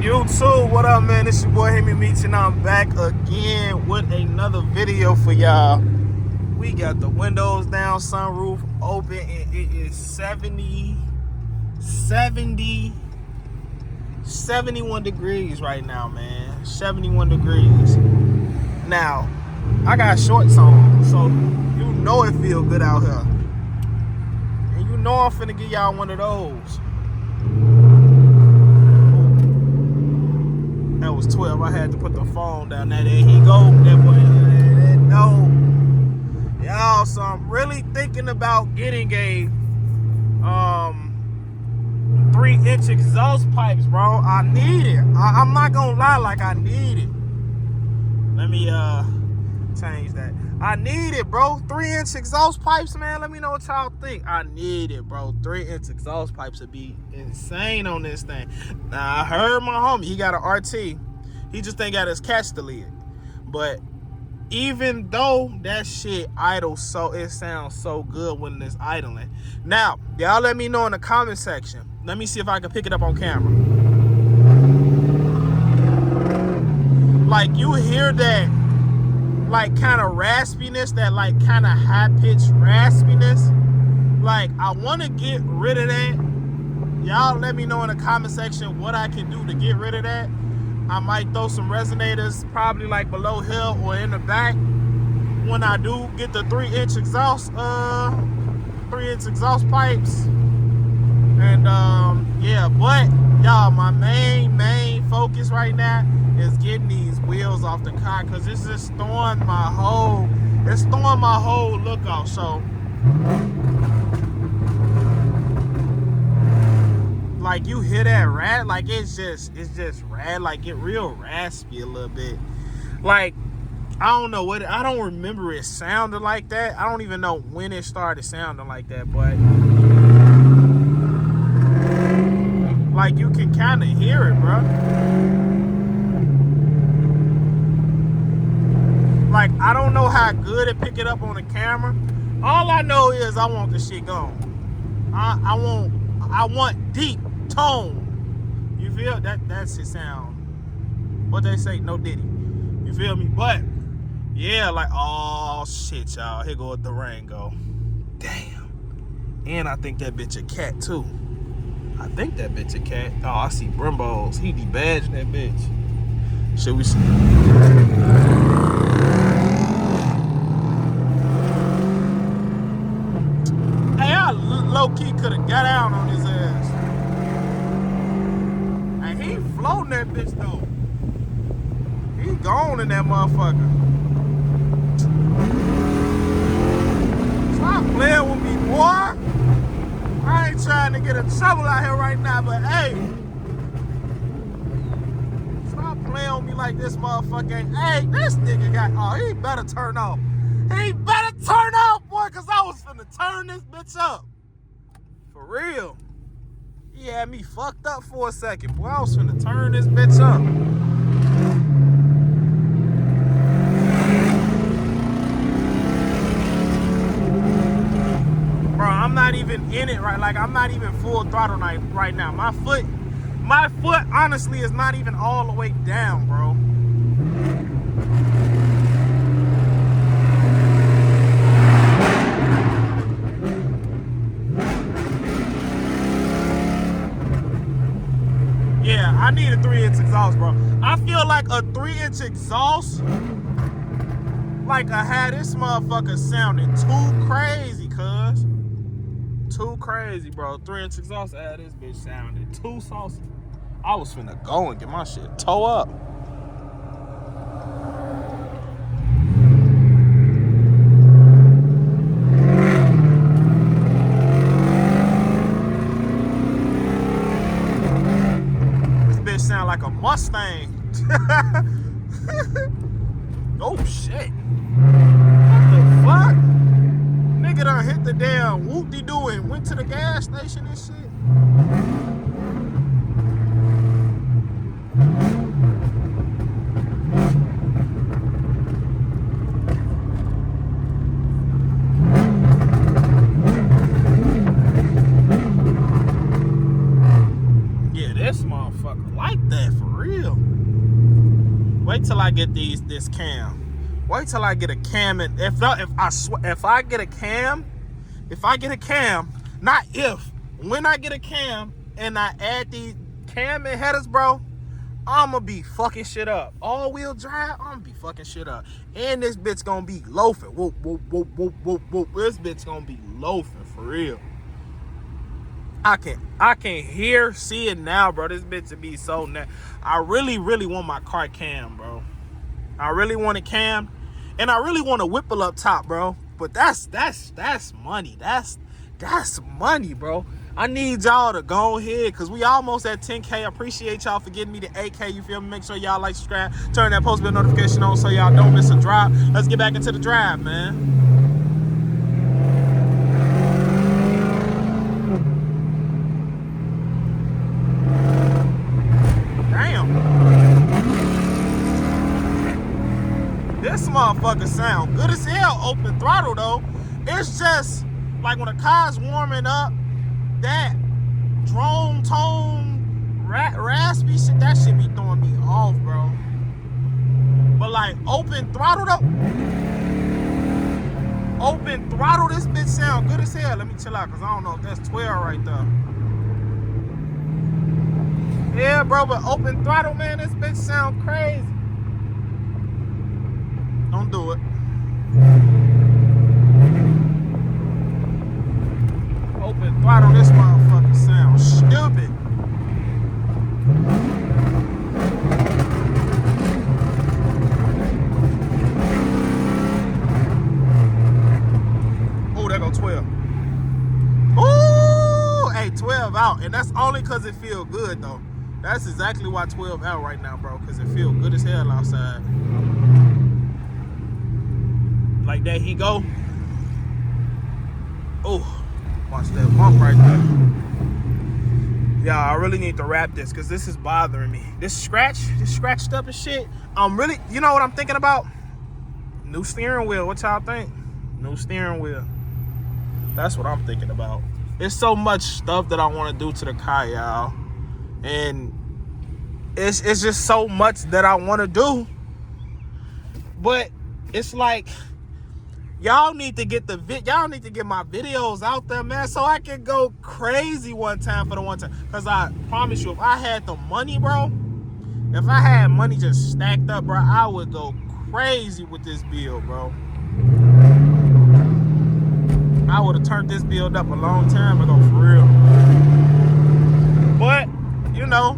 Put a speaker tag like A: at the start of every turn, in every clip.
A: YouTube, what up, man? It's your boy Hemi Meats, and I'm back again with another video for y'all. We got the windows down, sunroof open, and it is 71 degrees right now, man. 71 degrees. Now, I got shorts on, so you know it feel good out here. And you know I'm finna give y'all one of those. That was 12. I had to put the phone down. There he go. That boy. No. Y'all, so I'm really thinking about getting a 3-inch exhaust pipes, bro. I need it. I'm not gonna lie, like I need it. Let me change that. I need it, bro. 3-inch exhaust pipes, man. Let me know what y'all think. I need it, bro. 3-inch exhaust pipes would be insane on this thing. Now, I heard my homie, he got an RT. He just ain't got his catch the lid. But even though that shit idles, so it sounds so good when it's idling. Now, y'all let me know in the comment section. Let me see if I can pick it up on camera. Like, you hear that, like, kind of raspiness, that, like, kind of high-pitched raspiness. Like, I want to get rid of that. Y'all let me know in the comment section what I can do to get rid of that. I might throw some resonators, probably, like, below here or in the back when I do get the 3-inch exhaust, 3-inch exhaust pipes. And, yeah, but, y'all, my main focus right now is getting these wheels off the car, because it's just throwing my whole look off. So, like, you hear that like it's just rad, like, get real raspy a little bit. Like, I don't know what, I don't remember it sounding like that. I don't even know when it started sounding like that, but like, you can kind of hear it, bro. Like, I don't know how good it pick it up on the camera. All I know is I want this shit gone. I want deep tone. You feel that's his sound. What they say, no diddy. You feel me? But yeah, like, oh shit, y'all. Here go the Durango. Damn. And I think that bitch a cat too. I think that bitch a cat. Oh, I see Brimbos. He debadged that bitch. Should we see? Low-key could have got out on his ass. And he floating that bitch though. He gone in that motherfucker. Stop playing with me, boy. I ain't trying to get in trouble out here right now, but hey, stop playing with me like this motherfucker. Hey, this nigga got, oh, he better turn off. He better turn off, boy, because I was finna turn this bitch up. For real. He had me fucked up for a second. Boy, I was finna turn this bitch up. Bro, I'm not even in it right. Like, I'm not even full throttle right now. My foot honestly is not even all the way down, bro. Yeah, I need a 3-inch exhaust, bro. I feel like a 3-inch exhaust, like, I had this motherfucker sounding too crazy, cuz. Too crazy, bro. 3-inch exhaust, I had this bitch sounding too saucy. I was finna go and get my shit toe up. Sound like a Mustang. Oh shit. What the fuck? Nigga done hit the damn whoop-de-doo and went to the gas station and shit. Yeah, this motherfucker. like that for real. Wait till I get this cam. Wait till I get a cam, and if I get a cam, when I get a cam and I add the cam and headers, bro, I'ma be fucking shit up. All-wheel drive, I'ma be fucking shit up. And this bitch gonna be loafing. Whoop, whoop, whoop, whoop, whoop, whoop. This bitch gonna be loafing for real. I can see it now, bro. This bitch to be so I really, really want my car cam, bro. I really want it cam, and I really want a whipple up top, bro. But that's money. That's money, bro. I need y'all to go ahead, because we almost at 10K. I appreciate y'all for getting me to 8K. You feel me? Make sure y'all like, subscribe, turn that post bell notification on so y'all don't miss a drop. Let's get back into the drive, man. This motherfucker sound good as hell open throttle though. It's just like when a car's warming up, that drone tone raspy shit, that shit be throwing me off, bro. But like open throttle though, this bitch sound good as hell. Let me chill out, cause I don't know if that's 12 right there. Yeah, bro, but open throttle, man, this bitch sound crazy. Don't do it. Open throttle, this motherfucker sound stupid. Oh, there go 12. Ooh, hey, 12 out. And that's only because it feel good, though. That's exactly why 12 out right now, bro, because it feel good as hell outside. Like that, he go. Oh, watch that bump right there. Yeah, I really need to wrap this because this is bothering me. This scratched up and shit. I'm really, you know what I'm thinking about? New steering wheel. What y'all think? New steering wheel. That's what I'm thinking about. There's so much stuff that I want to do to the car, y'all. And it's just so much that I want to do. But it's like, y'all need to get my videos out there, man, so I can go crazy one time for the one time. Cause I promise you, if I had the money, bro, if I had money just stacked up, bro, I would go crazy with this build, bro. I would have turned this build up a long time ago, for real. But you know,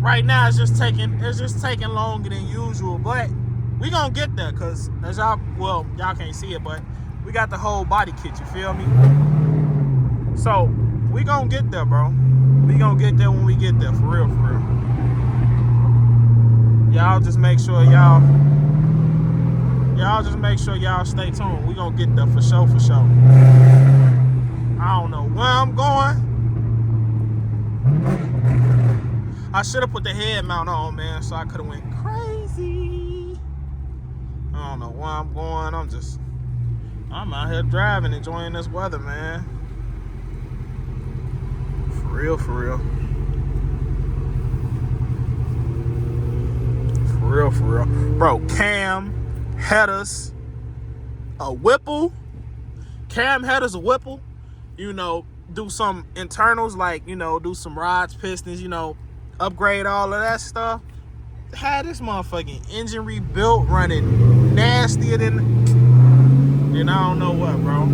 A: right now it's just taking longer than usual, but we gonna get there, cause as y'all can't see it, but we got the whole body kit, you feel me? So we gonna get there, bro. We gonna get there when we get there, for real, for real. Y'all just make sure y'all stay tuned. We gonna get there for sure, for sure. I don't know where I'm going. I should have put the head mount on, man, so I could have went crazy. I don't know where I'm going. I'm out here driving, enjoying this weather, man. For real, for real. For real, for real. Bro, cam, headers, a whipple. Cam, headers, a whipple. You know, do some internals, like, you know, do some rods, pistons, you know, upgrade all of that stuff. Had this motherfucking engine rebuilt, running nastier than I don't know what, bro.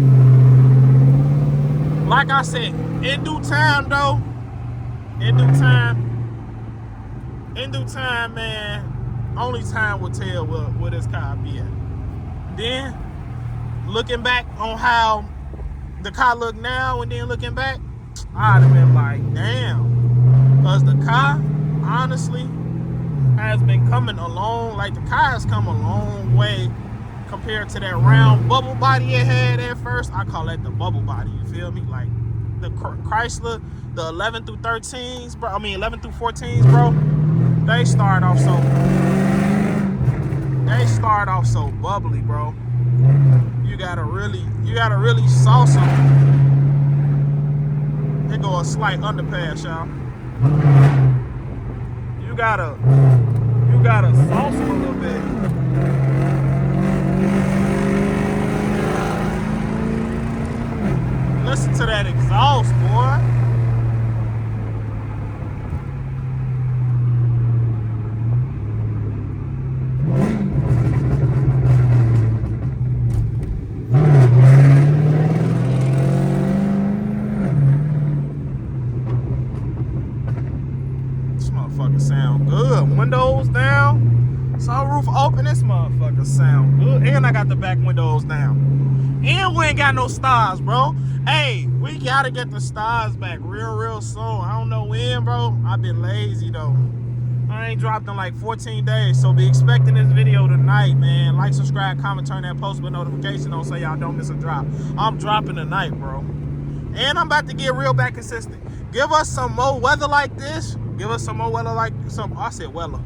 A: Like I said, in due time, though, in due time, man, only time will tell where this car be at. Then, looking back on how the car look now, and then looking back, I'd have been like, damn. Because the car, honestly, has been coming along. Like, the car has come a long way compared to that round bubble body it had at first. I call that the bubble body, you feel me? Like, the Chrysler, the 11 through 13s, bro. I mean, 11 through 14s, bro. They start off so bubbly, bro. You gotta really sauce them. They go a slight underpass, y'all. You gotta sauce them a little bit. Listen to that exhaust, boy. This motherfucker sound good. Windows down, sunroof open. This motherfucker sound good. And I got the back windows down. And we ain't got no stars, bro. Hey, we gotta get the stars back real soon. I don't know when, bro. I've been lazy, though. I ain't dropped in like 14 days, so be expecting this video tonight, man. Like, subscribe, comment, turn that post with notification on so y'all don't miss a drop. I'm dropping tonight, bro. And I'm about to get real back consistent. Give us some more weather like this. Give us some more weather like some. I said weather.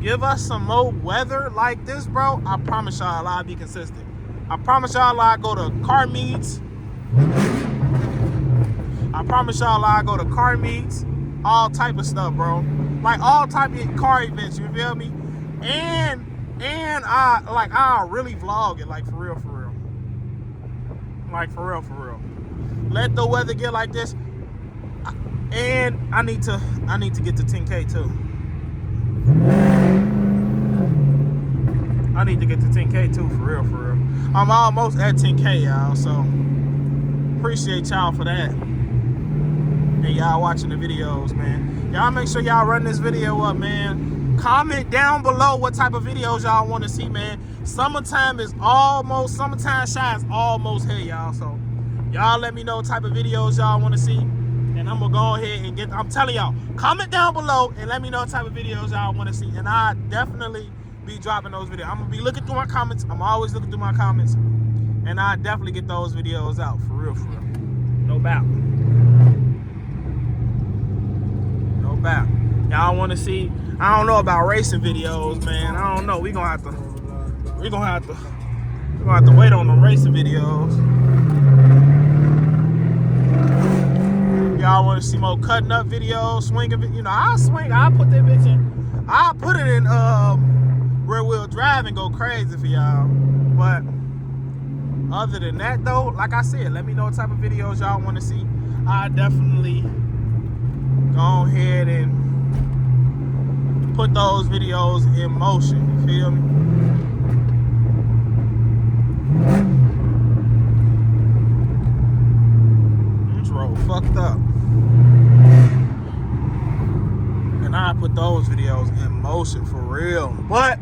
A: Give us some more weather like this, bro. I promise y'all I'll be consistent. I promise y'all I'll go to car meets. I promise y'all I'll go to car meets. All type of stuff, bro. Like all type of car events, you feel me? And I'll really vlog it, like for real. Like for real. Let the weather get like this. And I need to get to 10K too. I need to get to 10K too, for real. I'm almost at 10K, y'all, so appreciate y'all for that. And y'all watching the videos, man. Y'all make sure y'all run this video up, man. Comment down below what type of videos y'all want to see, man. Summertime shine is almost here, y'all. So y'all let me know what type of videos y'all want to see. And I'm gonna go ahead and I'm telling y'all, comment down below and let me know what type of videos y'all want to see. And I definitely be dropping those videos. I'm gonna be looking through my comments. I'm always looking through my comments. And I definitely get those videos out, for real. No doubt. Y'all want to see? I don't know about racing videos, man. I don't know. We gonna have to wait on them racing videos. Y'all want to see more cutting up videos, swinging? You know, I'll swing. I'll put that bitch in. I'll put it in rear wheel drive and go crazy for y'all. But other than that, though, like I said, let me know what type of videos y'all want to see. I definitely go ahead and put those videos in motion, you feel me? This road fucked up. And I put those videos in motion, for real. But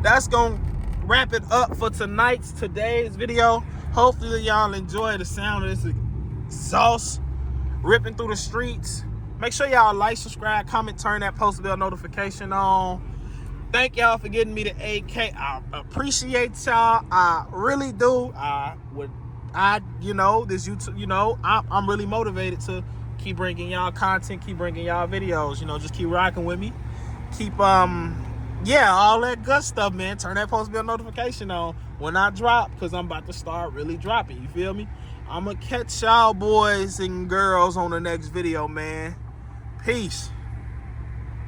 A: that's gonna wrap it up for today's video. Hopefully y'all enjoy the sound of this exhaust ripping through the streets. Make sure y'all like, subscribe, comment, turn that post bell notification on. Thank y'all for getting me to 8K. I appreciate y'all. I really do. This YouTube, I'm really motivated to keep bringing y'all content, keep bringing y'all videos. Just keep rocking with me. Keep, all that good stuff, man. Turn that post bell notification on when I drop, because I'm about to start really dropping. You feel me? I'm going to catch y'all boys and girls on the next video, man. Peace.